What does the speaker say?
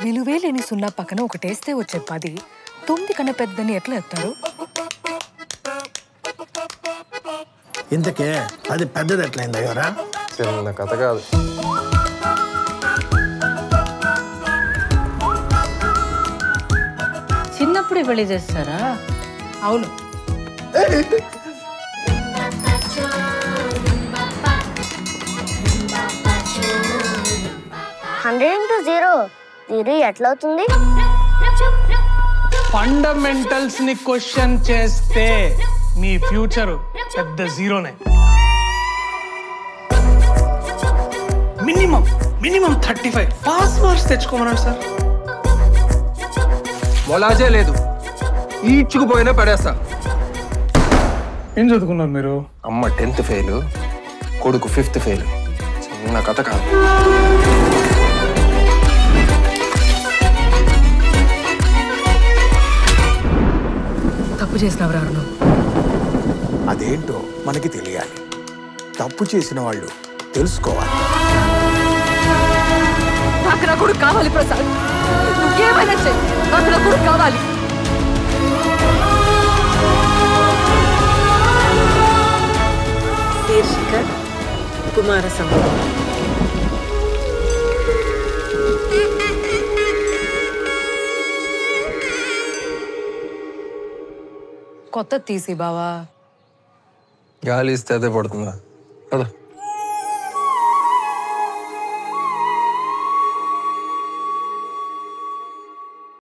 విలువే లేని సున్నా పక్కన ఒకటేస్తే వచ్చే 10 9 కన్నా పెద్దని ఎట్లా చెప్తారు? ఇంతకే అది పెద్దది ఎట్లయింది అయ్యారా? చిన్న కథ కాదు. చిన్నప్పుడు పెళ్లి చేస్తారా? అవును. జీరో ఎట్లా అవుతుంది? ఫండమెంటల్స్ ని క్వశ్చన్ చేస్తే మీ ఫ్యూచర్ పెద్ద జీరోనే. మినిమం 35 పాస్ మార్క్స్ తెచ్చుకోమన్నాడు సార్. మొలాజే లేదు, ఈడ్చుకుపోయినా పడేస్తా. ఏం చదువుకున్నారు మీరు? అమ్మ 10th ఫెయిల్, కొడుకు 5th ఫెయిల్. చిన్న కథ కాదు. తప్పు చేసినవరా నువ్వు? అదేంటో మనకి తెలియాలి. తప్పు చేసిన వాళ్ళు తెలుసుకోవాలి. నాకు నా కొడుకు కావాలి ప్రసాద్. నువ్వేమైనా చెయ్యి, నాకు నా కొడుకు కావాలి. శీర్షిక కుమార సంభవం. కొత్త తీసి బావా. గాలి ఇస్తే అదే పడుతుందా? కదా.